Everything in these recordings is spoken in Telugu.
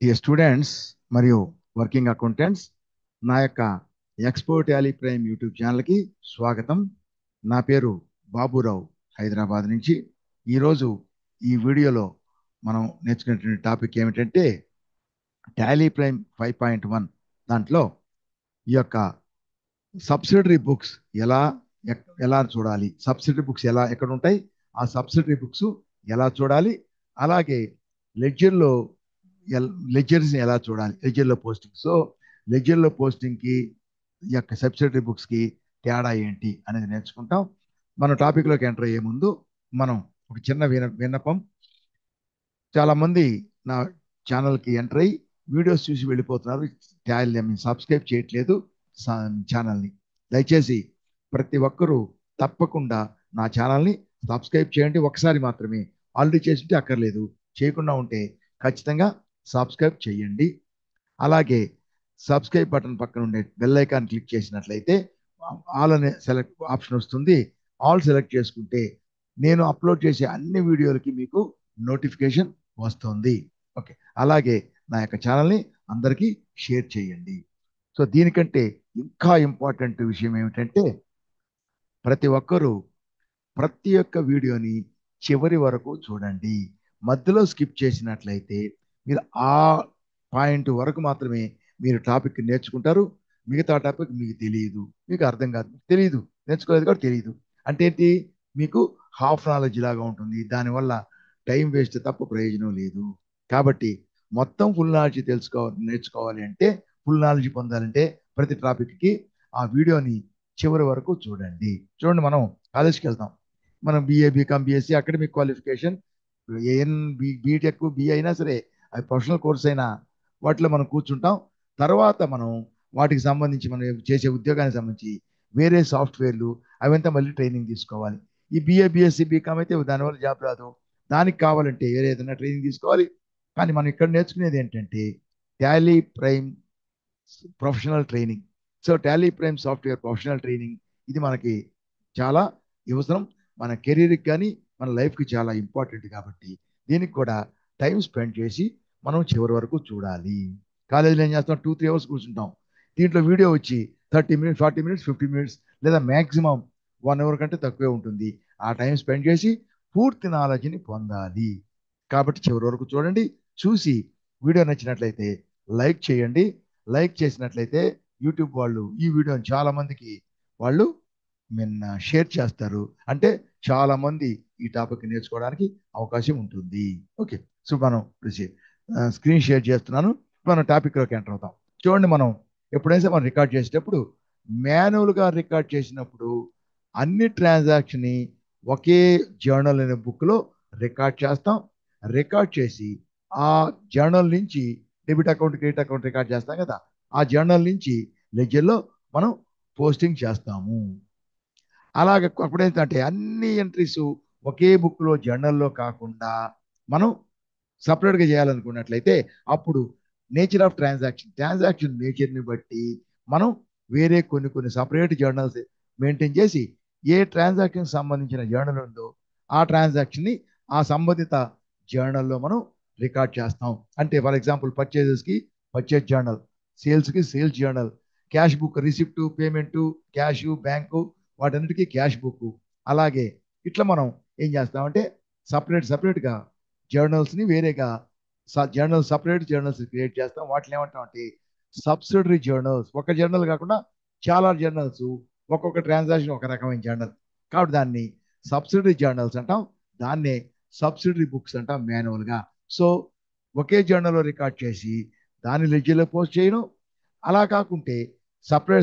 డియర్ స్టూడెంట్స్ మరియు వర్కింగ్ అకౌంటెంట్స్, నా యొక్క ఎక్స్పో టాలీ ప్రైమ్ యూట్యూబ్ ఛానల్కి స్వాగతం. నా పేరు బాబురావు, హైదరాబాద్ నుంచి. ఈరోజు ఈ వీడియోలో మనం నేర్చుకునేటువంటి టాపిక్ ఏమిటంటే టాలీ ప్రైమ్ 5.1. దాంట్లో ఈ యొక్క సబ్సిడరీ బుక్స్ ఎలా చూడాలి, సబ్సిడరీ బుక్స్ ఎక్కడ ఉంటాయి, ఆ సబ్సిడరీ బుక్స్ ఎలా చూడాలి, అలాగే లెడ్జర్లో లెడ్జర్స్ ఎలా చూడాలి, లెడ్జర్లో పోస్టింగ్. సో లెడ్జర్లో పోస్టింగ్కి ఈ యొక్క సబ్సిడరీ బుక్స్కి తేడా ఏంటి అనేది నేర్చుకుంటాం. మనం టాపిక్లోకి ఎంటర్ అయ్యే ముందు మనం ఒక చిన్న విన్నపం. చాలామంది నా ఛానల్కి ఎంటర్ అయ్యి వీడియోస్ చూసి వెళ్ళిపోతున్నారు, సబ్స్క్రైబ్ చేయట్లేదు ఛానల్ని. దయచేసి ప్రతి ఒక్కరూ తప్పకుండా నా ఛానల్ని సబ్స్క్రైబ్ చేయండి. ఒకసారి మాత్రమే, ఆల్రెడీ చేసింటే అక్కర్లేదు, చేయకుండా ఉంటే ఖచ్చితంగా సబ్స్క్రైబ్ చేయండి. అలాగే సబ్స్క్రైబ్ బటన్ పక్కన ఉండే బెల్ ఐకాన్ క్లిక్ చేసినట్లయితే ఆల్ అనే సెలెక్ట్ ఆప్షన్ వస్తుంది. ఆల్ సెలెక్ట్ చేసుకుంటే నేను అప్లోడ్ చేసే అన్ని వీడియోలకి మీకు నోటిఫికేషన్ వస్తుంది. ఓకే, అలాగే నా యొక్క ఛానల్ని అందరికీ షేర్ చేయండి. సో దీనికంటే ఇంకా ఇంపార్టెంట్ విషయం ఏమిటంటే ప్రతి ఒక్కరూ ప్రతి ఒక్క వీడియోని చివరి వరకు చూడండి. మధ్యలో స్కిప్ చేసినట్లయితే మీరు ఆ పాయింట్ వరకు మాత్రమే మీరు టాపిక్ నేర్చుకుంటారు. మిగతా టాపిక్ మీకు తెలియదు, మీకు అర్థం కాదు, తెలియదు, నేర్చుకోలేదు కూడా తెలియదు. అంటే ఏంటి, మీకు హాఫ్ నాలెడ్జ్ లాగా ఉంటుంది. దానివల్ల టైం వేస్ట్ తప్ప ప్రయోజనం లేదు. కాబట్టి మొత్తం ఫుల్ నాలెడ్జ్ నేర్చుకోవాలి అంటే, ఫుల్ నాలెడ్జ్ పొందాలంటే ప్రతి టాపిక్కి ఆ వీడియోని చివరి వరకు చూడండి. చూడండి, మనం కాలేజ్కి వెళ్తాం, మనం BA BCom BSc academic qualification, ఏఎన్ బీటెక్ బి అయినా సరే, అది ప్రొఫెషనల్ కోర్స్ అయినా వాటిలో మనం కూర్చుంటాం. తర్వాత మనం వాటికి సంబంధించి మనం చేసే ఉద్యోగానికి సంబంధించి వేరే సాఫ్ట్వేర్లు అవంతా మళ్ళీ ట్రైనింగ్ తీసుకోవాలి. ఈ బిఏ బిఎస్సి బీకామ్ అయితే దానివల్ల జాబ్ రాదు. దానికి కావాలంటే వేరే ఏదైనా ట్రైనింగ్ తీసుకోవాలి. కానీ మనం ఇక్కడ నేర్చుకునేది ఏంటంటే Tally prime professional training. So Tally prime software professional training ఇది మనకి చాలా అవసరం. మన కెరీర్కి కానీ మన లైఫ్కి చాలా ఇంపార్టెంట్. కాబట్టి దీనికి కూడా టైం స్పెండ్ చేసి మనం చివరి వరకు చూడాలి. కాలేజీలో ఏం చేస్తాం, 2-3 అవర్స్ కూర్చుంటాం. దీంట్లో వీడియో వచ్చి 30 మినిట్స్ 40 మినిట్స్ 50 మినిట్స్ లేదా మ్యాక్సిమం 1 అవర్ కంటే తక్కువే ఉంటుంది. ఆ టైం స్పెండ్ చేసి పూర్తి నాలెడ్జ్ని పొందాలి. కాబట్టి చివరి వరకు చూడండి. చూసి వీడియో నచ్చినట్లయితే లైక్ చేయండి. లైక్ చేసినట్లయితే యూట్యూబ్ వాళ్ళు ఈ వీడియోని చాలా మందికి వాళ్ళు షేర్ చేస్తారు. అంటే చాలా మంది ఈ టాపిక్ నేర్చుకోవడానికి అవకాశం ఉంటుంది. ఓకే, సో మనం స్క్రీన్ షేర్ చేస్తున్నాను. మనం టాపిక్లోకి ఎంటర్ అవుతాం. చూడండి, మనం ఎప్పుడైతే మనం రికార్డ్ చేసేటప్పుడు మాన్యువల్గా రికార్డ్ చేసినప్పుడు అన్ని ట్రాన్సాక్షన్ ఒకే జర్నల్ అనే బుక్లో రికార్డ్ చేస్తాం. రికార్డ్ చేసి ఆ జర్నల్ నుంచి debit account credit account record చేస్తాం కదా, ఆ జర్నల్ నుంచి లెడ్జర్లో మనం పోస్టింగ్ చేస్తాము. అలాగే అప్పుడేంటంటే అన్ని ఎంట్రీస్ ఒకే బుక్లో జర్నల్లో కాకుండా మనం సపరేట్గా చేయాలనుకున్నట్లయితే అప్పుడు నేచర్ ఆఫ్ ట్రాన్సాక్షన్ నేచర్ని బట్టి మనం వేరే కొన్ని సపరేట్ జర్నల్స్ మెయింటైన్ చేసి ఏ ట్రాన్సాక్షన్ సంబంధించిన జర్నల్ ఉందో ఆ ట్రాన్సాక్షన్ని ఆ సంబంధిత జర్నల్లో మనం రికార్డ్ చేస్తాం. అంటే ఫర్ ఎగ్జాంపుల్ పర్చేజెస్కి పర్చేజ్ జర్నల్, సేల్స్కి sales journal, cash book receipt payment cash bank వాటన్నిటికీ క్యాష్ బుక్. అలాగే ఇట్లా మనం ఏం చేస్తామంటే సపరేట్గా జర్నల్స్ని వేరేగా సపరేట్ జర్నల్స్ క్రియేట్ చేస్తాం. వాటిని ఏమంటామంటే సబ్సిడరీ జర్నల్స్. ఒక జర్నల్ కాకుండా చాలా జర్నల్స్, ఒక్కొక్క ట్రాన్సాక్షన్ ఒక రకమైన జర్నల్, కాబట్టి దాన్ని సబ్సిడరీ జర్నల్స్ అంటాం. దాన్నే సబ్సిడరీ బుక్స్ అంటాం మాన్యువల్గా. సో ఒకే జర్నల్లో రికార్డ్ చేసి దాన్ని లెడ్జర్లో పోస్ట్ చేయడం. అలా కాకుంటే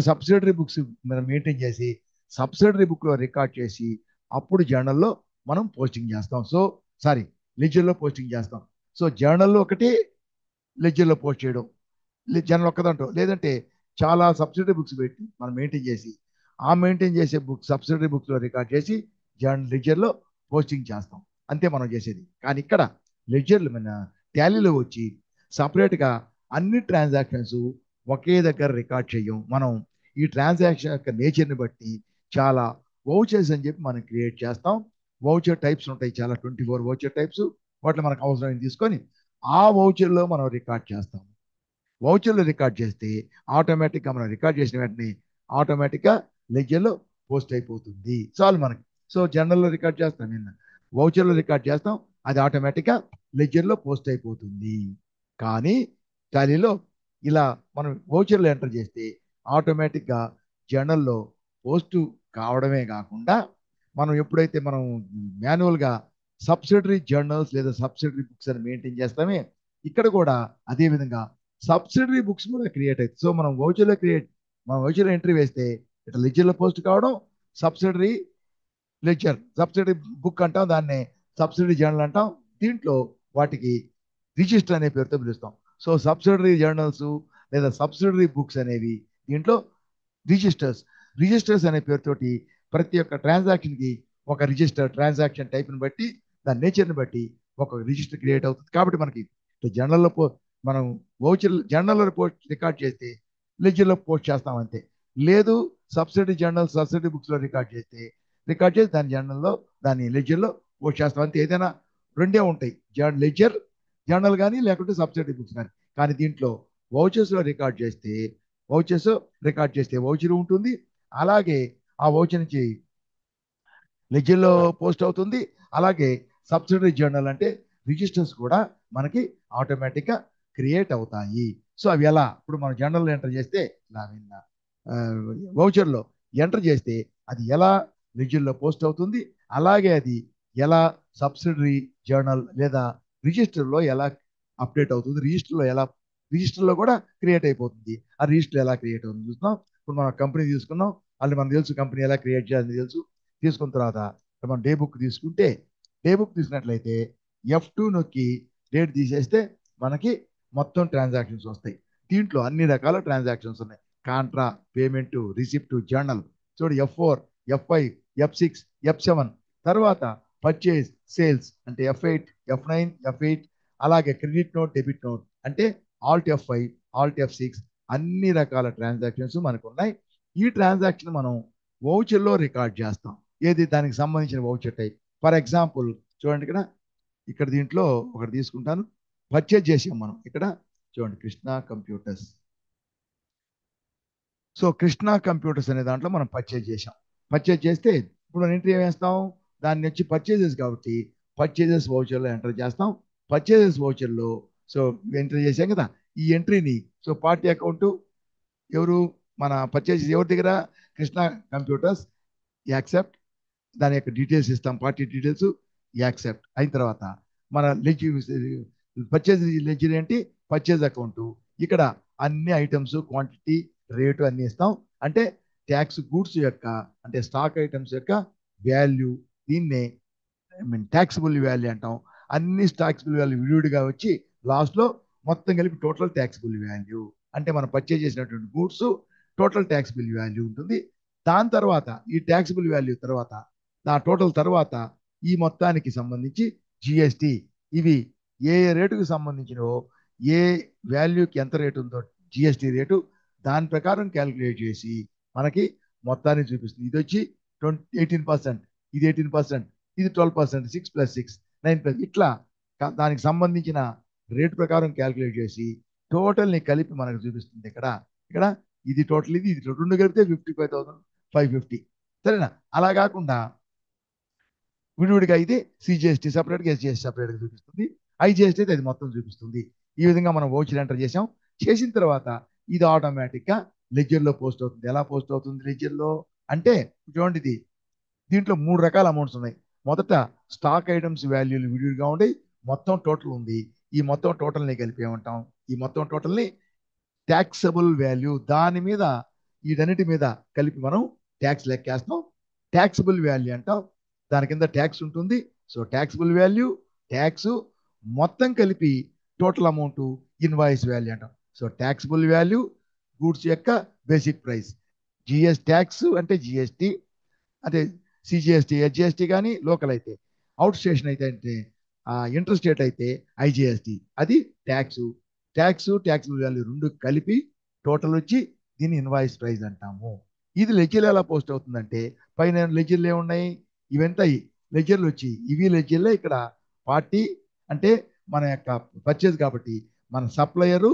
సబ్సిడరీ బుక్స్ మనం మెయింటైన్ చేసి సబ్సిడరీ బుక్లో రికార్డ్ చేసి అప్పుడు జర్నల్లో మనం పోస్టింగ్ చేస్తాం. సో సారీ, లెడ్జర్లో పోస్టింగ్ చేస్తాం. సో జర్నల్లో ఒకటి, లెడ్జర్లో పోస్ట్ చేయడం, జర్నల్ ఒక్కదంటాం. లేదంటే చాలా సబ్సిడరీ బుక్స్ పెట్టి మనం మెయింటైన్ చేసి ఆ మెయింటైన్ చేసే సబ్సిడరీ బుక్స్లో రికార్డ్ చేసి లెడ్జర్లో పోస్టింగ్ చేస్తాం. అంతే మనం చేసేది. కానీ ఇక్కడ లెడ్జర్లు మన టాలీలో వచ్చి సపరేట్గా అన్ని ట్రాన్సాక్షన్స్ ఒకే దగ్గర రికార్డ్ చేయం. మనం ఈ ట్రాన్సాక్షన్ యొక్క నేచర్ని బట్టి చాలా వౌచర్స్ అని చెప్పి మనం క్రియేట్ చేస్తాం. వౌచర్ టైప్స్ ఉంటాయి చాలా, 24 వౌచర్ టైప్స్. వాటిలో మనకు అవసరమైన తీసుకొని ఆ వౌచర్లో మనం రికార్డ్ చేస్తాం. వౌచర్లో రికార్డ్ చేస్తే ఆటోమేటిక్గా మనం రికార్డ్ చేసిన వెంటనే ఆటోమేటిక్గా లెడ్జర్లో పోస్ట్ అయిపోతుంది. చాలు మనకి. సో జనరల్లో రికార్డ్ చేస్తాం, నిన్న వౌచర్లో రికార్డ్ చేస్తాం, అది ఆటోమేటిక్గా లెడ్జర్లో పోస్ట్ అయిపోతుంది. కానీ టాలీలో ఇలా మనం వౌచర్లో ఎంటర్ చేస్తే ఆటోమేటిక్గా జర్నల్లో పోస్ట్ కావడమే కాకుండా మనం ఎప్పుడైతే మనం మాన్యువల్గా సబ్సిడరీ జర్నల్స్ లేదా సబ్సిడరీ బుక్స్ అని మెయింటైన్ చేస్తామే, ఇక్కడ కూడా అదే విధంగా సబ్సిడరీ బుక్స్ కూడా క్రియేట్ అవుతాయి. సో మనం వౌచర్లో ఎంట్రీ వేస్తే ఇట్లా లెడ్జర్లో పోస్ట్ కావడం, సబ్సిడరీ సబ్సిడరీ బుక్ అంటాం, దాన్ని సబ్సిడరీ జర్నల్ అంటాం. దీంట్లో వాటికి రిజిస్టర్ అనే పేరుతో పిలుస్తాం. సో సబ్సిడరీ జర్నల్స్ లేదా సబ్సిడరీ బుక్స్ అనేవి దీంట్లో రిజిస్టర్స్ రిజిస్టర్స్ అనే పేరుతోటి ప్రతి ఒక్క ట్రాన్సాక్షన్కి ఒక రిజిస్టర్, ట్రాన్సాక్షన్ టైప్ని బట్టి దాని నేచర్ని బట్టి ఒక రిజిస్టర్ క్రియేట్ అవుతుంది. కాబట్టి మనకి జర్నల్లో మనం జర్నల్లో పోస్ట్ రికార్డ్ చేస్తే లెడ్జర్లో పోస్ట్ చేస్తాం అంతే. లేదు సబ్సిడీ జర్నల్ సబ్సిడీ బుక్స్లో రికార్డ్ చేసి దాని జర్నల్లో దాన్ని లెడ్జర్లో పోస్ట్ చేస్తాం అంతే. ఏదైనా రెండే ఉంటాయి, లెడ్జర్ జర్నల్ కానీ లేకుంటే సబ్సిడీ బుక్స్ కానీ. కానీ దీంట్లో వౌచర్స్లో వౌచర్స్ రికార్డ్ చేస్తే వౌచర్ ఉంటుంది, అలాగే ఆ వౌచర్ నుంచి లెడ్జర్లో పోస్ట్ అవుతుంది. అలాగే సబ్సిడరీ జర్నల్ అంటే రిజిస్టర్స్ కూడా మనకి ఆటోమేటిక్గా క్రియేట్ అవుతాయి. సో అవి ఎలా, ఇప్పుడు మనం జర్నల్ ఎంటర్ చేస్తే వౌచర్లో ఎంటర్ చేస్తే అది ఎలా లెడ్జర్లో పోస్ట్ అవుతుంది, అలాగే అది ఎలా సబ్సిడరీ జర్నల్ లేదా రిజిస్టర్లో ఎలా అప్డేట్ అవుతుంది, రిజిస్టర్లో కూడా క్రియేట్ అయిపోతుంది. ఆ రిజిస్టర్ ఎలా క్రియేట్ అవుతుంది చూస్తాం. ఇప్పుడు మనం కంపెనీ తీసుకున్నాం, అది మనకు తెలుసు కంపెనీ ఎలా క్రియేట్ చేయాలని తెలుసు. తీసుకున్న తర్వాత మనం డే బుక్ తీసుకున్నట్లయితే F2 నొక్కి డేట్ తీసేస్తే మనకి మొత్తం ట్రాన్సాక్షన్స్ వస్తాయి. దీంట్లో అన్ని రకాల ట్రాన్సాక్షన్స్ ఉన్నాయి. Contra, payment, receipt, journal. చూడు F4, F5, F6, F7, తర్వాత పర్చేజ్, సేల్స్ అంటే F8, F9, F8, అలాగే క్రెడిట్ నోట్, డెబిట్ నోట్ అంటే Alt F5, Alt F6, అన్ని రకాల ట్రాన్సాక్షన్స్ మనకు ఉన్నాయి. ఈ ట్రాన్సాక్షన్ మనం వౌచర్లో రికార్డ్ చేస్తాం. ఏది దానికి సంబంధించిన వౌచర్ టైప్. ఫర్ ఎగ్జాంపుల్ చూడండి, ఇక్కడ దీంట్లో ఒకటి తీసుకుంటాను. పర్చేజ్ చేసాం మనం ఇక్కడ. చూడండి, Krishna computers. So Krishna computers అనే దాంట్లో మనం పర్చేజ్ చేసాం. పర్చేజ్ చేస్తే ఇప్పుడు మనం ఎంట్రీ వేస్తాం, దాన్ని వచ్చి పర్చేజెస్ కాబట్టి పర్చేజెస్ వౌచర్లో ఎంటర్ చేస్తాం. పర్చేజెస్ వౌచర్లో సో ఎంట్రీ చేసాం కదా, ఈ ఎంట్రీని సో పార్టీ అకౌంట్ ఎవరు, మన పర్చేజ్ ఎవరి దగ్గర, కృష్ణ కంప్యూటర్స్, యాక్సెప్ట్, దాని యొక్క డీటెయిల్స్ ఇస్తాం, పార్టీ డీటెయిల్స్, యాక్సెప్ట్ అయిన తర్వాత మన పర్చేజ్ లెడ్జర్ ఏంటి, పర్చేజ్ అకౌంట్. ఇక్కడ అన్ని ఐటమ్స్, క్వాంటిటీ, రేటు అన్ని ఇస్తాం. అంటే ట్యాక్స్ గూడ్స్ యొక్క అంటే స్టాక్ ఐటమ్స్ యొక్క వాల్యూ, దీన్నే ట్యాక్సిబుల్ వాల్యూ అంటాం. అన్ని ట్యాక్సిబుల్ వాల్యూ విడివిడిగా వచ్చి లాస్ట్లో మొత్తం కలిపి టోటల్ ట్యాక్సిబుల్ వాల్యూ అంటే మనం పర్చేజ్ చేసినటువంటి గూడ్స్ టోటల్ ట్యాక్సిబుల్ వాల్యూ ఉంటుంది. దాని తర్వాత ఈ ట్యాక్సిబుల్ వాల్యూ తర్వాత నా టోటల్ తర్వాత ఈ మొత్తానికి సంబంధించి జిఎస్టి, ఇవి ఏ రేటుకు సంబంధించినో, ఏ వాల్యూకి ఎంత రేటు ఉందో జిఎస్టి రేటు, దాని ప్రకారం క్యాలిక్యులేట్ చేసి మనకి మొత్తాన్ని చూపిస్తుంది. ఇది వచ్చి 18%, ఇది 18%, ఇది 12%, 6+6, 9+, ఇట్లా దానికి సంబంధించిన రేటు ప్రకారం క్యాలిక్యులేట్ చేసి టోటల్ని కలిపి మనకు చూపిస్తుంది. ఇక్కడ ఇక్కడ ఇది టోటల్, ఇది రెండు కలిపితే 55,550. సరేనా? అలా కాకుండా విడివిడిగా అయితే సిజిఎస్టీ సపరేట్గా, ఎస్జిఎస్టీ సపరేట్గా చూపిస్తుంది. ఐజిఎస్టీ అయితే అది మొత్తం చూపిస్తుంది. ఈ విధంగా మనం వౌచర్ ఎంటర్ చేసిన తర్వాత ఇది ఆటోమేటిక్గా లెడ్జర్లో పోస్ట్ అవుతుంది. ఎలా పోస్ట్ అవుతుంది లెడ్జర్లో అంటే చూడండి, దీంట్లో 3 రకాల అమౌంట్స్ ఉన్నాయి. మొదట స్టాక్ ఐటమ్స్ వాల్యూలు విడివిడిగా ఉండి మొత్తం టోటల్ ఉంది. ఈ మొత్తం టోటల్ని కలిపి ఏమంటాం, ఈ మొత్తం టోటల్ని ట్యాక్సబుల్ వాల్యూ, దాని మీద వీటన్నిటి మీద కలిపి మనం ట్యాక్స్ లెక్కేస్తాం. ట్యాక్సబుల్ వాల్యూ అంటాం, దాని కింద ట్యాక్స్ ఉంటుంది. సో ట్యాక్సబుల్ వాల్యూ, ట్యాక్స్ మొత్తం కలిపి టోటల్ అమౌంట్ ఇన్వాయిస్ వాల్యూ అంటాం. సో ట్యాక్సబుల్ వాల్యూ గూడ్స్ యొక్క బేసిక్ ప్రైస్, ట్యాక్స్ అంటే జిఎస్టీ అంటే సిజిఎస్టీ, హెచ్జిఎస్టీ కానీ లోకల్ అయితే, అవుట్ స్టేషన్ అయితే అంటే ఇంటర్ స్టేట్ అయితే ఐజిఎస్టీ, అది ట్యాక్స్ వాల్యూ రెండు కలిపి టోటల్ వచ్చి దీన్ని ఇన్వాయిస్ ప్రైస్ అంటాము. ఇది లెడ్జర్లో ఎలా పోస్ట్ అవుతుందంటే పైన లెడ్జర్లు ఏమున్నాయి, ఇవంతా లెడ్జర్లు వచ్చి ఇవి లెడ్జర్లే. ఇక్కడ పార్టీ అంటే మన యొక్క పర్చేజ్ కాబట్టి మన సప్లయరు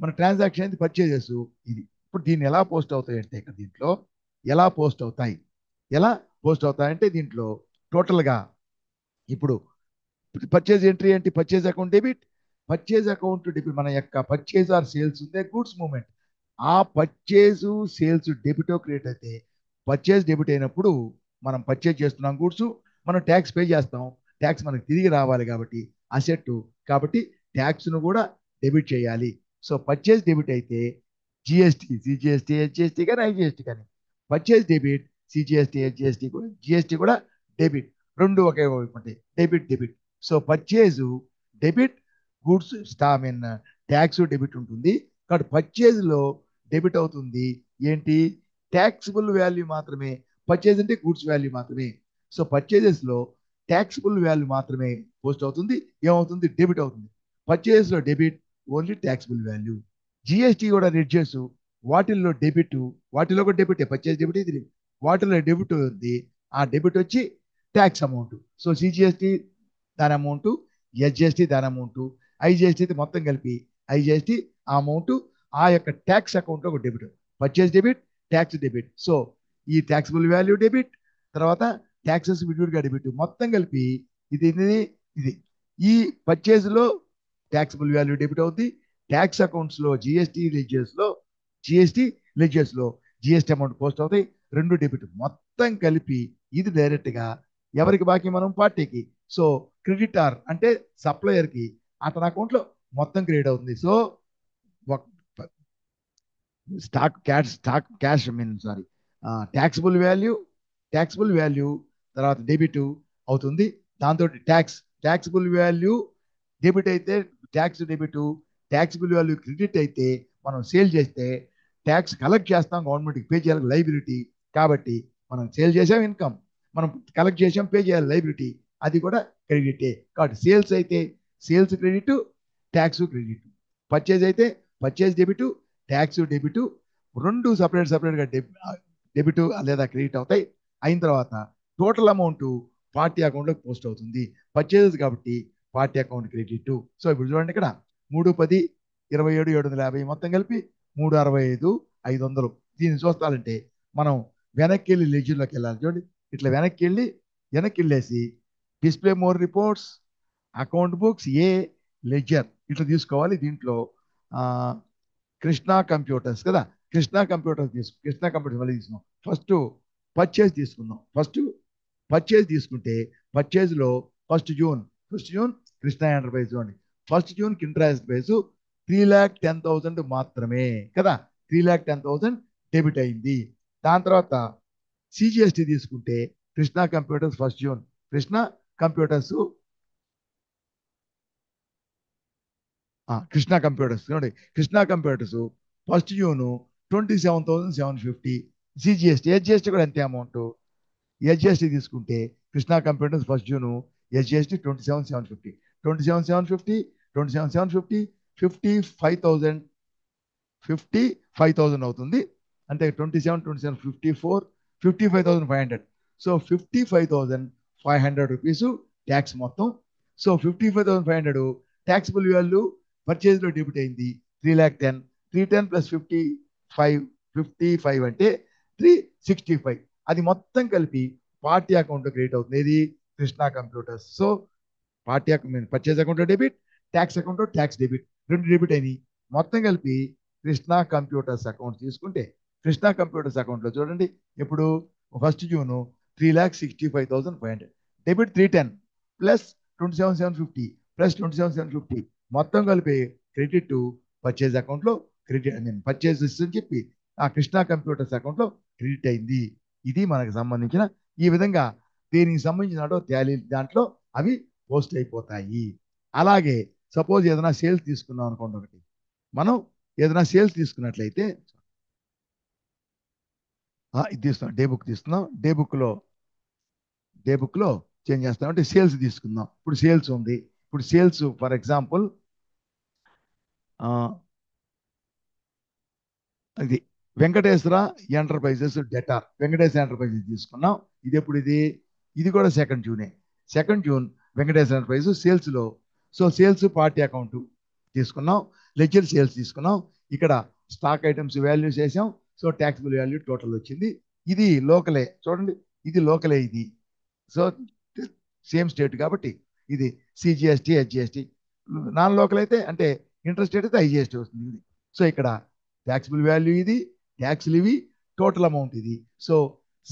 మన ట్రాన్సాక్షన్ అనేది పర్చేజెస్ ఇది. ఇప్పుడు దీన్ని ఎలా పోస్ట్ అవుతాయి అంటే ఇక్కడ దీంట్లో ఎలా పోస్ట్ అవుతాయి ఎలా పోస్ట్ అవుతాయంటే దీంట్లో టోటల్గా ఇప్పుడు పర్చేజ్ ఎంట్రీ ఏంటి? Purchase account debit. Purchase account debit మన యొక్క పర్చేజ్ ఆర్ సేల్స్ ఉందే గూడ్స్ మూవ్మెంట్. ఆ పర్చేజ్ సేల్స్ డెబిట్ క్రియేట్ అయితే పర్చేజ్ డెబిట్ అయినప్పుడు మనం పర్చేజ్ చేస్తున్నాం గూడ్స్, మనం ట్యాక్స్ పే చేస్తాం. ట్యాక్స్ మనకు తిరిగి రావాలి కాబట్టి అసెట్ కాబట్టి ట్యాక్స్ను కూడా డెబిట్ చేయాలి. సో పర్చేజ్ డెబిట్ అయితే జిఎస్టీ, సిజిఎస్టీ, హెచ్జిఎస్టీ కానీ ఐజిఎస్టీ కానీ పర్చేజ్ డెబిట్, సిజిఎస్టీ, హెచ్జిఎస్టీ కూడా జిఎస్టీ కూడా డెబిట్, రెండు ఒకే ఉంటాయి. Debit debit. So purchase debit, goods mean tax debit ఉంటుంది కాబట్టి పర్చేజ్లో డెబిట్ అవుతుంది ఏంటి? ట్యాక్సిబుల్ వాల్యూ మాత్రమే. పర్చేజ్ అంటే గూడ్స్ వాల్యూ మాత్రమే. సో పర్చేజెస్లో ట్యాక్సిబుల్ వాల్యూ మాత్రమే పోస్ట్ అవుతుంది. ఏమవుతుంది? డెబిట్ అవుతుంది. పర్చేజ్లో debit only taxable value. GST కూడా రెడ్యూస్ వాటిల్లో డెబిట్, వాటిలో కూడా డెబిట్, పర్చేజ్ డెబిట్ ఇది. వాటిలో డెబిట్ ఉంది. ఆ డెబిట్ వచ్చి ట్యాక్స్ అమౌంట్. సో సిజిఎస్టీ దాని అమౌంట్, ఎస్జిఎస్టీ దాని అమౌంట్, ఐజిఎస్టీ మొత్తం కలిపి ఐజిఎస్టీ ఆ అమౌంట్ ఆ యొక్క ట్యాక్స్ అకౌంట్లో ఒక debit. Purchase debit, tax debit. So ఈ ట్యాక్సిబుల్ వాల్యూ డెబిట్, తర్వాత ట్యాక్సెస్ విడివిడిగా డెబిట్ మొత్తం కలిపి ఇది ఇది ఇది ఈ పర్చేజ్లో ట్యాక్సిబుల్ వాల్యూ డెబిట్ అవుతుంది. ట్యాక్స్ అకౌంట్స్లో జిఎస్టీ లెడ్జర్స్లో జిఎస్టీ అమౌంట్ పోస్ట్ అవుతాయి. రెండు డెబిట్ మొత్తం కలిపి ఇది డైరెక్ట్గా ఎవరికి బాకీ? మనం పార్టీకి. సో క్రెడిటార్ అంటే సప్లయర్కి అతని అకౌంట్లో మొత్తం క్రెడిట్ అవుతుంది. So stock cash sorry taxable value తర్వాత డెబిట్ అవుతుంది. దాంతో ట్యాక్సిబుల్ వాల్యూ డెబిట్ అయితే tax debit, taxable value credit అయితే మనం సేల్ చేస్తే ట్యాక్స్ కలెక్ట్ చేస్తాం, గవర్నమెంట్కి పే చేయాలి, లైబిలిటీ కాబట్టి మనం సేల్ చేసాం ఇన్కమ్, మనం కలెక్ట్ చేసాం, పే చేయాలి లైబిలిటీ, అది కూడా క్రెడిటే. కాబట్టి సేల్స్ అయితే sales credit, tax credit. Purchase అయితే పర్చేజ్ డెబిట్, ట్యాక్స్ డెబిట్ రెండు సపరేట్గా డెబిట్ లేదా క్రెడిట్ అవుతాయి. అయిన తర్వాత టోటల్ అమౌంట్ పార్టీ అకౌంట్లోకి పోస్ట్ అవుతుంది. పర్చేజెస్ కాబట్టి పార్టీ అకౌంట్ క్రెడిట్. సో ఇప్పుడు చూడండి ఇక్కడ 3, 10, 27, 750 మొత్తం కలిపి 365,500. దీన్ని చూస్తానంటే మనం వెనక్కి వెళ్ళి లెడ్జర్లోకి వెళ్ళాలి. చూడండి ఇట్లా వెనక్కి వెళ్ళేసి display more reports, account books, ledger ఇట్లా తీసుకోవాలి. దీంట్లో కృష్ణా కంప్యూటర్స్ కదా, కృష్ణా కంప్యూటర్స్ మళ్ళీ తీసుకున్నాం. ఫస్ట్ పర్చేజ్ తీసుకుంటే పర్చేజ్లో ఫస్ట్ జూన్ కృష్ణా ఎంటర్ప్రైజ్ చూడండి. 1 జూన్ ఎంటర్ప్రైజ్ 3,10,000 మాత్రమే కదా, 3,10,000 డెబిట్ అయింది. దాని తర్వాత సిజిఎస్టీ తీసుకుంటే Krishna computers 1 June Krishna computers చూడండి, కృష్ణా కంప్యూటర్స్ 1 జూన్ 27,750. హెచ్జిఎస్టీ కూడా అంతే అమౌంట్. హెచ్జిఎస్టీ తీసుకుంటే కృష్ణా కంప్యూటర్స్ 1 జూన్ హెచ్జిఎస్టీ 27,750. 27,750 55,000 అవుతుంది. అంటే 27 54 55,500. సో 55,500 రూపీస్ ట్యాక్స్ మొత్తం. సో 55,500 ట్యాక్సిబుల్ వాల్యూ పర్చేజ్లో డెబిట్ అయింది 3,10,000. 310 ప్లస్ 55 అంటే 365. అది మొత్తం కలిపి పార్టీ అకౌంట్లో క్రెడిట్ అవుతుంది. ఇది Krishna computers. So party account purchase అకౌంట్లో డెబిట్, ట్యాక్స్ అకౌంట్లో ట్యాక్స్ డెబిట్ రెండు డెబిట్ అయినాయి. మొత్తం కలిపి కృష్ణా కంప్యూటర్స్ అకౌంట్ తీసుకుంటే కృష్ణా కంప్యూటర్స్ అకౌంట్లో చూడండి ఇప్పుడు 1 జూన్ 3,65,500 డెబిట్ 310 ప్లస్ 27,750 ప్లస్ 27,750 మొత్తం కలిపి క్రెడిట్ పర్చేజ్ అకౌంట్లో పర్చేజ్ అని చెప్పి ఆ కృష్ణా కంప్యూటర్స్ అకౌంట్లో క్రెడిట్ అయింది. ఇది మనకు సంబంధించిన ఈ విధంగా దీనికి సంబంధించిన దాంట్లో అవి పోస్ట్ అయిపోతాయి. అలాగే సపోజ్ ఏదైనా సేల్స్ తీసుకున్నాం అనుకోండి, ఒకటి మనం ఏదైనా సేల్స్ తీసుకున్నట్లయితే ఇది తీస్తున్నాం, డే బుక్లో చేంజ్ చేస్తాం. అంటే సేల్స్ తీసుకుందాం. ఇప్పుడు సేల్స్ ఉంది. ఇప్పుడు సేల్స్ ఫర్ ఎగ్జాంపుల్ ఇది Venkateswara enterprises debtor Venkateswara enterprises తీసుకున్నాం. ఇది ఎప్పుడు ఇది కూడా 2 జూనే. 2 జూన్ వెంకటేశ్వర ఎంటర్ప్రైజెస్ సేల్స్లో సో సేల్స్ పార్టీ అకౌంట్ తీసుకున్నాం, లెడ్జర్ సేల్స్ తీసుకున్నాం, ఇక్కడ స్టాక్ ఐటమ్స్ వాల్యూస్ వేసాం. సో ట్యాక్సిబుల్ వాల్యూ టోటల్ వచ్చింది. ఇది లోకలే, చూడండి ఇది లోకలే ఇది. సో సేమ్ స్టేట్ కాబట్టి ఇది సిజిఎస్టీ హెచ్జిఎస్టీ. నాన్ లోకల్ అయితే అంటే ఇంటర్ స్టేట్ అయితే ఐజిఎస్టీ వస్తుంది ఇది. సో ఇక్కడ ట్యాక్సిబుల్ వాల్యూ ఇది, ట్యాక్స్లు ఇవి, టోటల్ అమౌంట్ ఇది. సో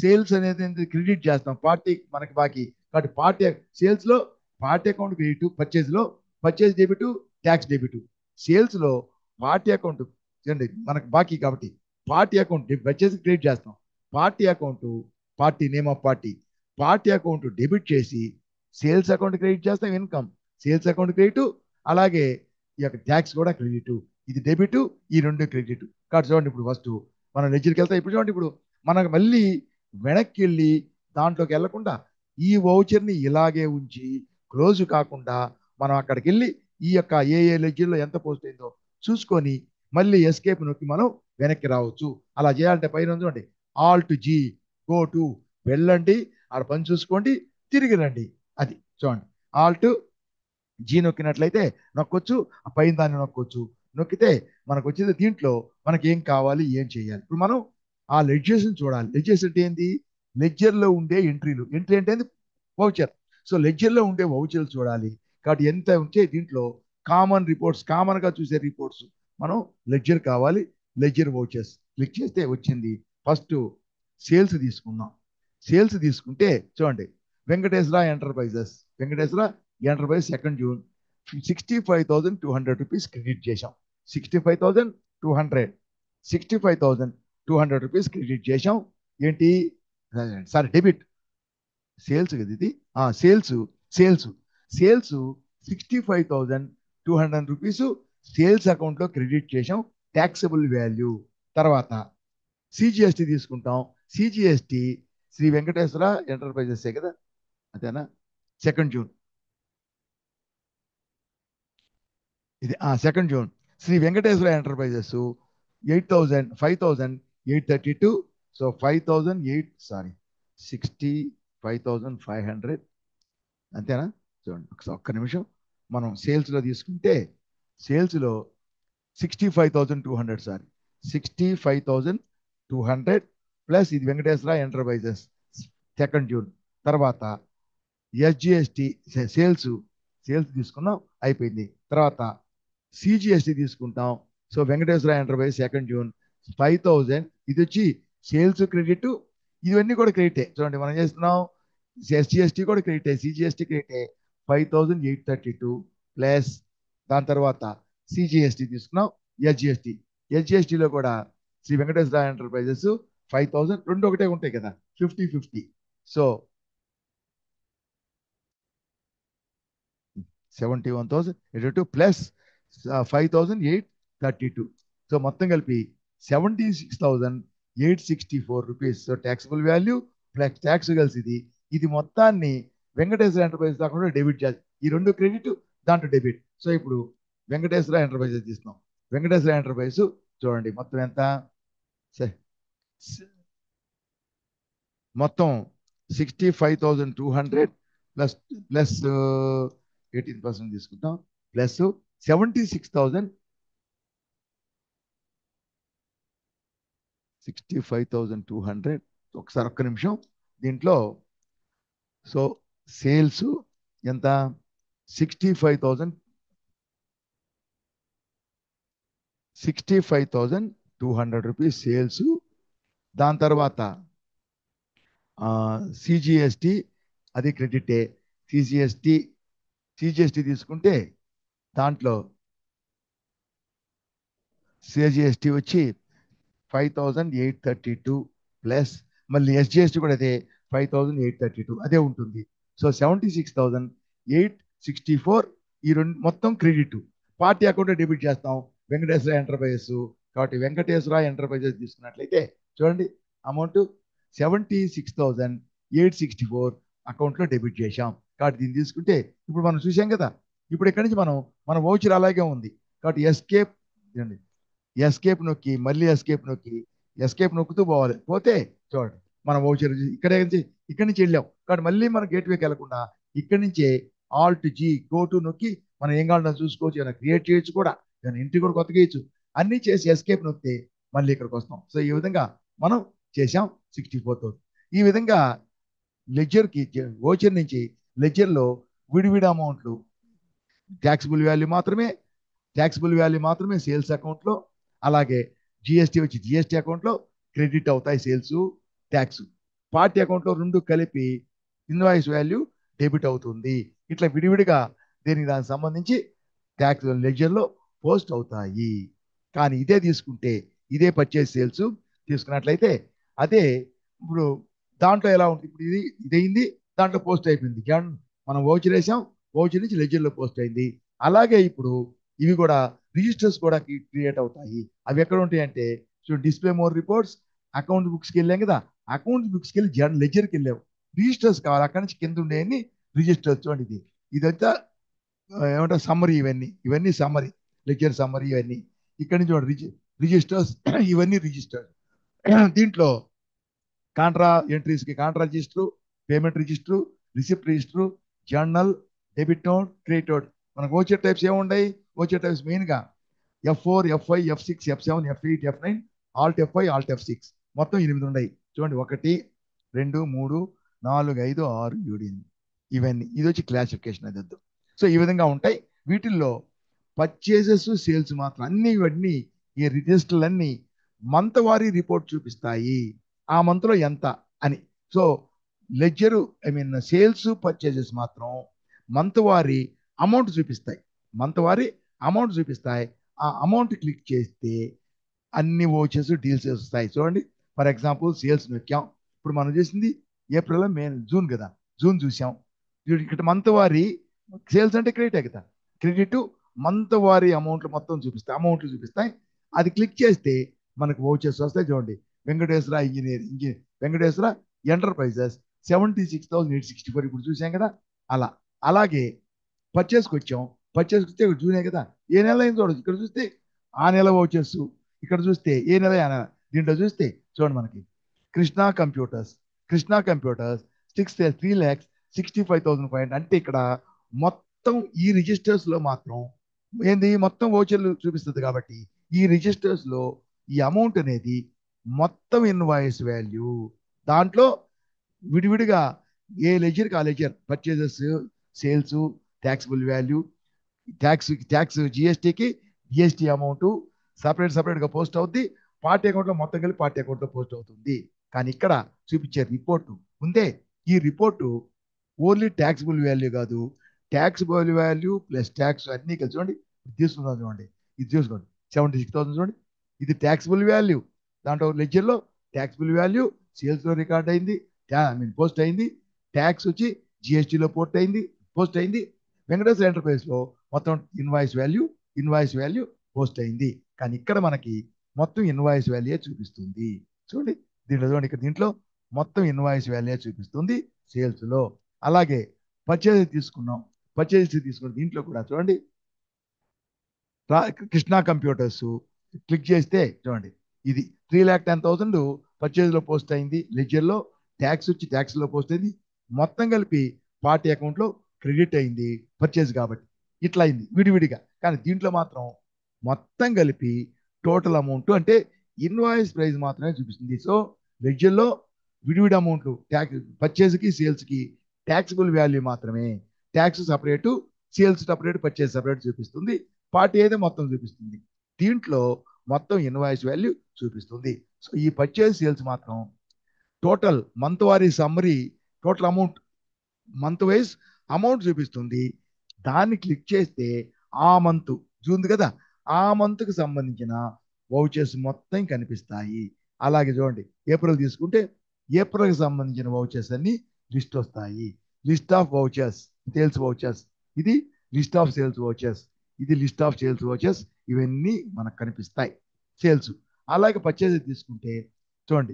సేల్స్ అనేది క్రెడిట్ చేస్తాం పార్టీ మనకి బాకీ కాబట్టి పార్టీ సేల్స్లో పార్టీ అకౌంట్ క్రెడిట్, పర్చేజ్లో పర్చేజ్ డెబిట్, ట్యాక్స్ డెబిట్. సేల్స్లో పార్టీ అకౌంట్ చూడండి మనకు బాకీ కాబట్టి పార్టీ అకౌంట్ పర్చేజ్ క్రెడిట్ చేస్తాం, party account party name of party account debit చేసి సేల్స్ అకౌంట్ క్రెడిట్ చేస్తాం ఇన్కమ్, సేల్స్ అకౌంట్ క్రెడిట్, అలాగే ఈ యొక్క ట్యాక్స్ కూడా క్రెడిట్. ఇది డెబిట్, ఈ రెండు క్రెడిట్. కాబట్టి చూడండి ఇప్పుడు ఫస్ట్ మనం లెడ్జర్కి వెళ్తాం. ఇప్పుడు చూడండి ఇప్పుడు మనకు మళ్ళీ వెనక్కి వెళ్ళి దాంట్లోకి వెళ్లకుండా ఈ వౌచర్ని ఇలాగే ఉంచి క్లోజ్ కాకుండా మనం అక్కడికి వెళ్ళి ఈ యొక్క ఏ లెడ్జర్లో ఎంత పోస్ట్ అయిందో చూసుకొని మళ్ళీ ఎస్కేప్ నొక్కి మనం వెనక్కి రావచ్చు. అలా చేయాలంటే పైన చూడండి ఆల్ట్ జీ గో టు వెళ్ళండి, ఆడ పని చూసుకోండి, తిరిగి రండి. అది చూడండి ఆల్ట్ జీ నొక్కినట్లయితే నొక్కొచ్చు, ఆ పైన దాన్ని నొక్కొచ్చు. నొక్కితే మనకు వచ్చేది దీంట్లో మనకి ఏం కావాలి ఏం చేయాలి. ఇప్పుడు మనం ఆ లెడ్జర్స్ చూడాలి. లెడ్జర్స్ అంటే ఏంటి? లెడ్జర్లో ఉండే ఎంట్రీలు. ఎంట్రీ అంటే వౌచర్. సో లెడ్జర్లో ఉండే వౌచర్లు చూడాలి. కాబట్టి ఎంత ఉంటే దీంట్లో కామన్ రిపోర్ట్స్, కామన్గా చూసే రిపోర్ట్స్ మనం లెడ్జర్ కావాలి. లెడ్జర్ వౌచర్స్ క్లిక్ చేస్తే వచ్చింది. ఫస్ట్ సేల్స్ తీసుకుందాం. సేల్స్ తీసుకుంటే చూడండి Venkateswara enterprises, Venkateswara enterprise 2 June 65,200 rupees credit చేశాం. 65,200 65,200 రూపీస్ క్రెడిట్ చేశాం. ఏంటి సారీ డెబిట్, సేల్స్ కదా ఇది. Sales sales sales 65,200 rupees sales అకౌంట్లో క్రెడిట్ చేశాం. Taxable value. తర్వాత సిజిఎస్టీ తీసుకుంటాం. సిజిఎస్టీ శ్రీ వెంకటేశ్వర ఎంటర్ప్రైజెస్ కదా, అదేనా? 2 జూన్ ఇది 2 June Shri Venkateswara enterprises 5,832. So 65,500 అంతేనా? చూడండి ఒక్క నిమిషం. మనం సేల్స్లో తీసుకుంటే సేల్స్లో 65,200 సారీ 65,200 ప్లస్ ఇది వెంకటేశ్వర ఎంటర్ప్రైజెస్ 2 జూన్. తర్వాత ఎస్జిఎస్టి సేల్స్ తీసుకున్నాం అయిపోయింది. తర్వాత సిజిఎస్టి తీసుకుంటాం. So Venkateswara enterprise 2 June 5,000. ఇది వచ్చి సేల్స్ క్రెడిట్, ఇవన్నీ కూడా క్రెడిటే. చూడండి మనం చేస్తున్నాం ఎస్జిఎస్టి కూడా క్రెడిటే, సిజిఎస్టి క్రెడిటే. 5,832 ప్లస్ దాని తర్వాత సిజిఎస్టి తీసుకున్నాం. ఎస్జిఎస్టిలో కూడా శ్రీ వెంకటేశ్వర ఎంటర్ప్రైజెస్ 5,000 రెండు ఒకటే ఉంటాయి కదా, 50-50. So 71,082 plus 5,832. సో మొత్తం కలిపి 76,864 rupees. So taxable value plus tax కలిసి ఇది మొత్తాన్ని వెంకటేశ్వర ఎంటర్ప్రైజెస్ కాకుండా డెబిట్ చేయాలి. ఈ రెండు క్రెడిట్ దాంట్లో డెబిట్. సో ఇప్పుడు వెంకటేశ్వర ఎంటర్ప్రైజెస్ తీస్తున్నాం. వెంకటేశ్వర ఎంటర్ప్రైజ్ చూడండి మొత్తం ఎంత, మొత్తం 65,200 ప్లస్ ప్లస్ 18% తీసుకుంటాం ప్లస్ 76,000 65,200. ఒకసారి ఒక్క నిమిషం దీంట్లో. సో సేల్స్ ఎంత 65,200 రూపీస్ సేల్స్. దాని తర్వాత సిజిఎస్టి అది క్రెడిటే. సిజిఎస్టి తీసుకుంటే దాంట్లో సిజిఎస్టి వచ్చి 5,832 ప్లస్ మళ్ళీ ఎస్జిఎస్టి కూడా అదే 5,832 అదే ఉంటుంది. సో 76,864 ఈ రెండు మొత్తం క్రెడిట్. పార్టీ అకౌంట్ డెబిట్ చేస్తాం వెంకటేశ్వర ఎంటర్ప్రైజెస్. కాబట్టి వెంకటేశ్వర ఎంటర్ప్రైజెస్ తీసుకున్నట్లయితే చూడండి అమౌంట్ 76,864 అకౌంట్లో డెబిట్ చేశాం. కాబట్టి దీన్ని తీసుకుంటే ఇప్పుడు మనం చూసాం కదా, ఇప్పుడు ఇక్కడి నుంచి మన వౌచర్ అలాగే ఉంది. కాబట్టి ఎస్కేప్ నొక్కి మళ్ళీ ఎస్కేప్ నొక్కుతూ పోవాలి. పోతే చూడండి మన వౌచర్ ఇక్కడి నుంచి వెళ్ళాం. కాబట్టి మళ్ళీ మనం గేట్వేకి వెళ్లకుండా ఇక్కడి నుంచే ఆల్ట్ జీ గో టు నొక్కి మనం ఏం కావాలన్నా చూసుకోవచ్చు, ఏమైనా క్రియేట్ చేయొచ్చు కూడా, ఏమైనా ఎంట్రీ కూడా కొత్తగా వేయచ్చు. అన్నీ చేసి ఎస్కేప్ నొక్కితే మళ్ళీ ఇక్కడికి వస్తాం. సో ఈ విధంగా మనం చేసాం 64,000. ఈ విధంగా లెడ్జర్కి ఓచర్ నుంచి లెడ్జర్లో విడివిడి అమౌంట్లు ట్యాక్సిబుల్ వాల్యూ మాత్రమే, సేల్స్ అకౌంట్లో, అలాగే జిఎస్టీ వచ్చి జిఎస్టీ అకౌంట్లో క్రెడిట్ అవుతాయి సేల్స్ ట్యాక్స్. పార్టీ అకౌంట్లో రెండు కలిపి ఇన్వాయిస్ వాల్యూ డెబిట్ అవుతుంది. ఇట్లా విడివిడిగా దానికి సంబంధించి ట్యాక్స్ లెడ్జర్లో పోస్ట్ అవుతాయి. కానీ ఇదే తీసుకుంటే, ఇదే పర్చేస్ సేల్స్ తీసుకున్నట్లయితే అదే ఇప్పుడు దాంట్లో ఎలా ఉంటుంది, ఇప్పుడు ఇదైంది, దాంట్లో పోస్ట్ అయిపోయింది, మనం ఓచర్ వేసాం, ఓచర్ నుంచి లెడ్జర్లో పోస్ట్ అయింది. అలాగే ఇప్పుడు ఇవి కూడా రిజిస్టర్స్ కూడా క్రియేట్ అవుతాయి. అవి ఎక్కడ ఉంటాయి అంటే, డిస్ప్లే మోర్ రిపోర్ట్స్, అకౌంట్ బుక్స్కి వెళ్ళాం కదా, అకౌంట్ బుక్స్కి వెళ్ళి లెడ్జర్కి వెళ్ళాం, రిజిస్టర్స్ కావాలి, అక్కడి నుంచి కింద ఉండేవి రిజిస్టర్స్. చూడండి ఇదంతా ఏమంటారు సమ్మరీ, ఇవన్నీ సమ్మరీ, లెక్చర్ సమ్మరీ ఇవన్నీ. ఇక్కడి నుంచి చూడండి రిజిస్టర్స్ ఇవన్నీ రిజిస్టర్స్. దీంట్లో కాంట్రా ఎంట్రీస్కి contra register, payment register, receipt register, journal, debit note, credit note. మనకు ఓచర్ టైప్స్ ఏముంటాయి, ఓచర్ టైప్స్ మెయిన్గా F4, F5, F6, F7, F8, F9, Alt F5, Alt F6, మొత్తం 8 ఉన్నాయి. చూడండి 1, 2, 3, 4, 5, 6, 7, 8 ఇవన్నీ. ఇది వచ్చి క్లాసిఫికేషన్ అది వద్దు. సో ఈ విధంగా ఉంటాయి. వీటిల్లో పర్చేజెస్ సేల్స్ మాత్రం అన్ని ఇవన్నీ ఈ రిజిస్టర్లన్నీ మంత్ వారీ రిపోర్ట్ చూపిస్తాయి, ఆ మంత్లో ఎంత అని. సో లెడ్జరు సేల్స్ పర్చేజెస్ మాత్రం మంత్ వారీ అమౌంట్ చూపిస్తాయి, ఆ అమౌంట్ క్లిక్ చేస్తే అన్ని ఓచెస్ డీల్స్ వస్తాయి. చూడండి ఫర్ ఎగ్జాంపుల్ సేల్స్ నొక్కాం, ఇప్పుడు మనం చేసింది ఏప్రిల్, మే, జూన్ కదా, జూన్ చూసాం. ఇక్కడ మంత్ వారీ సేల్స్ అంటే క్రెడిటే కదా, క్రెడిట్ మంత్ వారీ అమౌంట్లు చూపిస్తాయి. అది క్లిక్ చేస్తే మనకు ఓచెస్ వస్తాయి. చూడండి వెంకటేశ్వర వెంకటేశ్వర ఎంటర్ప్రైజెస్ 76,864 ఇప్పుడు చూసాం కదా. అలాగే పర్చేస్కి వచ్చాం, పర్చేస్కి వస్తే జూనే కదా, ఏ నెల అయింది చూడొచ్చు. ఇక్కడ చూస్తే ఆ నెల ఓచెస్, ఇక్కడ చూస్తే ఏ నెల ఆ నెల. దీంట్లో చూస్తే చూడండి మనకి కృష్ణా కంప్యూటర్స్ 3,65,500 అంటే ఇక్కడ మొత్తం ఈ రిజిస్టర్స్ లో మాత్రం ఏంది మొత్తం ఓచర్లు చూపిస్తుంది. కాబట్టి ఈ రిజిస్టర్స్ లో ఈ అమౌంట్ అనేది మొత్తం ఇన్వాయిస్ వాల్యూ, దాంట్లో విడివిడిగా ఏ లెజర్కి ఆ ledger, purchases, sales, taxable value, tax జిఎస్టీకి జిఎస్టీ అమౌంట్ సపరేట్గా పోస్ట్ అవుద్ది. పార్టీ అకౌంట్లో మొత్తం కలిపి పార్టీ అకౌంట్లో పోస్ట్ అవుతుంది. కానీ ఇక్కడ చూపించే రిపోర్టు ఉందే, ఈ రిపోర్టు ఓన్లీ ట్యాక్సిబుల్ వాల్యూ కాదు, ట్యాక్సిబుల్ వాల్యూ ప్లస్ ట్యాక్స్ అన్నీ కలిసి చూడండి. తీసుకుందాం చూడండి, ఇది చూసుకోండి 76,000 చూడండి, ఇది ట్యాక్సిబుల్ వాల్యూ. దాంట్లో లెడ్జర్లో ట్యాక్సిబుల్ వాల్యూ సేల్స్లో రికార్డ్ అయింది, పోస్ట్ అయింది, ట్యాక్స్ వచ్చి జిఎస్టీలో పోస్ట్ అయింది, వెంకటేశ్వర ఎంటర్ప్రైజ్లో మొత్తం ఇన్వాయిస్ వాల్యూ పోస్ట్ అయింది. కానీ ఇక్కడ మనకి మొత్తం ఇన్వాయిస్ వాల్యూ చూపిస్తుంది. చూడండి చూడండి ఇక్కడ దీంట్లో మొత్తం ఇన్వాయిస్ వాల్యూ చూపిస్తుంది సేల్స్లో. అలాగే పర్చేజ్ తీసుకున్న దీంట్లో కూడా చూడండి కృష్ణా కంప్యూటర్స్ క్లిక్ చేస్తే చూడండి ఇది 3,10,000 పర్చేజ్లో పోస్ట్ అయింది, లెడ్జర్లో ట్యాక్స్ వచ్చి ట్యాక్స్లో పోస్ట్ అయింది, మొత్తం కలిపి పార్టీ అకౌంట్లో క్రెడిట్ అయింది పర్చేజ్ కాబట్టి. ఇట్లా అయింది విడివిడిగా. కానీ దీంట్లో మాత్రం మొత్తం కలిపి టోటల్ అమౌంట్ అంటే ఇన్వాయిస్ ప్రైస్ మాత్రమే చూపిస్తుంది. సో లెడ్జర్లో విడివిడి అమౌంట్లు పర్చేజ్కి సేల్స్కి ట్యాక్సిబుల్ వాల్యూ మాత్రమే, tax separate, sales separate, purchase separate చూపిస్తుంది. పార్టీ అయితే మొత్తం చూపిస్తుంది. దీంట్లో మొత్తం ఇన్వాయిస్ వాల్యూ చూపిస్తుంది. సో ఈ పర్చేజ్ సేల్స్ మాత్రం టోటల్ మంత్ వారీ summary, total amount month wise amount చూపిస్తుంది. దాన్ని క్లిక్ చేస్తే ఆ మంత్ జూన్ కదా, ఆ మంత్కి సంబంధించిన వౌచర్స్ మొత్తం కనిపిస్తాయి. అలాగే చూడండి ఏప్రిల్ తీసుకుంటే ఏప్రిల్కి సంబంధించిన వౌచర్స్ అన్ని లిస్ట్ వస్తాయి. List of vouchers, sales vouchers, ఇది లిస్ట్ ఆఫ్ సేల్స్ వౌచర్స్, ఇది లిస్ట్ ఆఫ్ సేల్స్ వౌచర్స్, ఇవన్నీ మనకు కనిపిస్తాయి సేల్స్. అలాగే పర్చేజ్ తీసుకుంటే చూడండి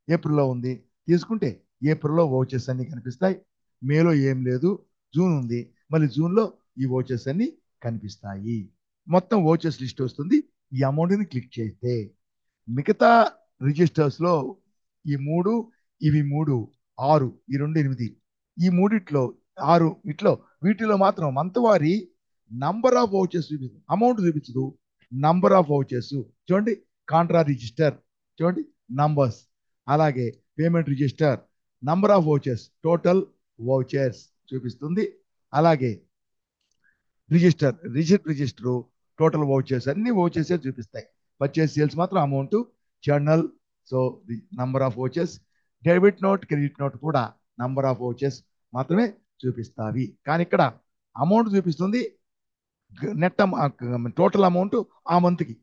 ఏప్రిల్లో ఉంది, తీసుకుంటే ఏప్రిల్లో వౌచర్స్ అన్ని కనిపిస్తాయి, మేలో ఏం లేదు, జూన్ ఉంది, మళ్ళీ జూన్లో ఈ వోచర్స్ అన్ని కనిపిస్తాయి. మొత్తం వోచర్స్ లిస్ట్ వస్తుంది. ఈ అమౌంట్ని క్లిక్ చేస్తే మిగతా రిజిస్టర్స్లో ఈ 3, ఇవి 3, 6, ఈ 2, 8, ఈ మూడిట్లో 6, వీటిలో మాత్రం month Wari number of vouchers చూపిస్తుంది, అమౌంట్ చూపించదు, నంబర్ ఆఫ్ వౌచర్స్. చూడండి, కాంట్రా రిజిస్టర్, చూడండి నంబర్స్. అలాగే payment register, number of vouchers, total vouchers చూపిస్తుంది. అలాగే రిజిస్టర్ టోటల్ వౌచర్స్, అన్ని వౌచర్స్ చూపిస్తాయి. పర్చేస్ సేల్స్ మాత్రం amount, journal, so number of vouchers. Debit note, credit note కూడా నంబర్ ఆఫ్ వౌచర్స్ మాత్రమే చూపిస్తావి. కానీ ఇక్కడ అమౌంట్ చూపిస్తుంది, నెట్ టోటల్ అమౌంట్ ఆ మంత్కి.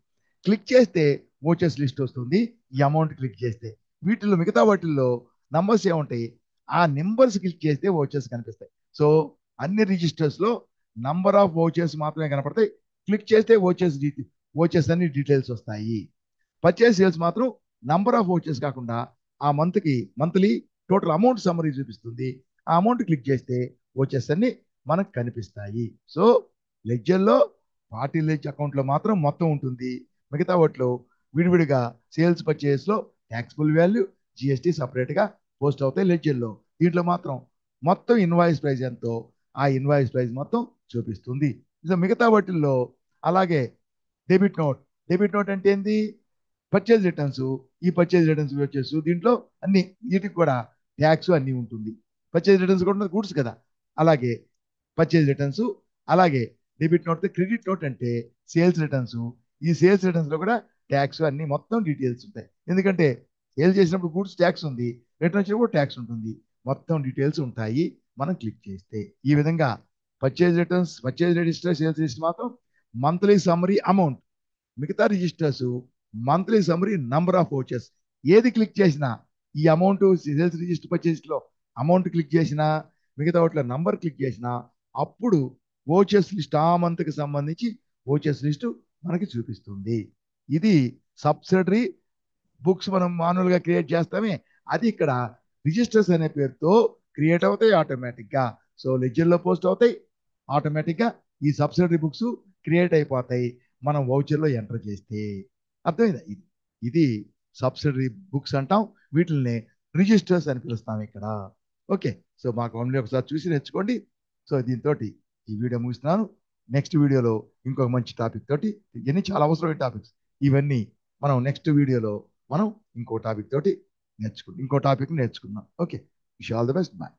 క్లిక్ చేస్తే వోచర్స్ లిస్ట్ వస్తుంది. ఈ అమౌంట్ క్లిక్ చేస్తే వీటిల్లో, మిగతా వాటిల్లో నంబర్స్ ఏముంటాయి, ఆ నెంబర్స్ క్లిక్ చేస్తే వోచర్స్ కనిపిస్తాయి. సో అన్ని రిజిస్టర్స్ లో నంబర్ ఆఫ్ వోచర్స్ మాత్రమే కనపడతాయి. క్లిక్ చేస్తే వోచర్స్ అన్ని డీటెయిల్స్ వస్తాయి. పర్చేస్ సేల్స్ మాత్రం నంబర్ ఆఫ్ వోచర్స్ కాకుండా ఆ మంత్లీ టోటల్ అమౌంట్ సమ్మరీ చూపిస్తుంది. ఆ అమౌంట్ క్లిక్ చేస్తే వోచర్స్ అన్ని మనకు కనిపిస్తాయి. సో లెడ్జర్లో పార్టీ లెడ్జ్ అకౌంట్లో మాత్రం మొత్తం ఉంటుంది. మిగతా వాటిలో విడివిడిగా సేల్స్ పర్చేస్లో ట్యాక్సిబుల్ వాల్యూ, జిఎస్టీ సపరేట్గా పోస్ట్ అవుతాయి లెడ్జర్లో. దీంట్లో మాత్రం మొత్తం ఇన్వాయిస్ ప్రైస్ ఎంతో ఆ ఇన్వాయిస్ ప్రైస్ మొత్తం చూపిస్తుంది. సో మిగతా వాటిల్లో అలాగే డెబిట్ నోట్. డెబిట్ నోట్ అంటే ఏంది, పర్చేజ్ రిటర్న్స్. ఈ పర్చేజ్ రిటర్న్స్ వచ్చేసి దీంట్లో అన్ని, వీటికి కూడా ట్యాక్స్ అన్ని ఉంటుంది. పర్చేజ్ రిటర్న్స్ కూడా గూడ్స్ కదా, అలాగే పర్చేజ్ రిటర్న్స్. అలాగే డెబిట్ నోట్, క్రెడిట్ నోట్ అంటే సేల్స్ రిటర్న్స్. ఈ సేల్స్ రిటర్న్స్ లో కూడా ట్యాక్స్ అన్ని మొత్తం డీటెయిల్స్ ఉంటాయి. ఎందుకంటే సేల్ చేసినప్పుడు గూడ్స్ ట్యాక్స్ ఉంది, రిటర్న్ వచ్చినప్పుడు ట్యాక్స్ ఉంటుంది, మొత్తం డీటెయిల్స్ ఉంటాయి మనం క్లిక్ చేస్తే. ఈ విధంగా purchase returns, purchase register, sales register మాత్రం మంత్లీ సమ్మరీ అమౌంట్. మిగతా registers monthly summary, number of vouchers. ఏది క్లిక్ చేసినా ఈ అమౌంట్, సేల్స్ రిజిస్టర్ పర్చేజ్ లో అమౌంట్ క్లిక్ చేసినా, మిగతా వాటిలో నంబర్ క్లిక్ చేసినా, అప్పుడు వోచర్స్ లిస్ట్, ఆ మంత్కి సంబంధించి వోచర్స్ లిస్ట్ మనకి చూపిస్తుంది. ఇది సబ్సిడరీ బుక్స్ మనం మాన్యువల్ గా క్రియేట్ చేస్తామే, అది ఇక్కడ రిజిస్టర్స్ అనే పేరుతో క్రియేట్ అవుతాయి ఆటోమేటిక్ గా. సో లెడ్జర్ లో పోస్ట్ అవుతాయి ఆటోమేటిక్ గా. ఈ సబ్సిడరీ బుక్స్ క్రియేట్ అయిపోతాయి మనం వౌచర్ లో ఎంటర్ చేస్తే. అర్థమైందా? ఇది సబ్సిడరీ బుక్స్ అంటాం, వీటిని రిజిస్టర్స్ అని పిలుస్తాం ఇక్కడ. ఓకే, సో మా అకౌంట్ ఒకసారి చూసి నేర్చుకోండి. సో దీంతో ఈ వీడియో ముగిస్తున్నాను. నెక్స్ట్ వీడియోలో ఇంకొక మంచి టాపిక్ తోటి, ఇవన్నీ చాలా అవసరమైన టాపిక్స్, ఇవన్నీ మనం నెక్స్ట్ వీడియోలో మనం ఇంకో టాపిక్ తోటి ఇంకో టాపిక్ నేర్చుకుందాం. Okay, wish all the best, bye.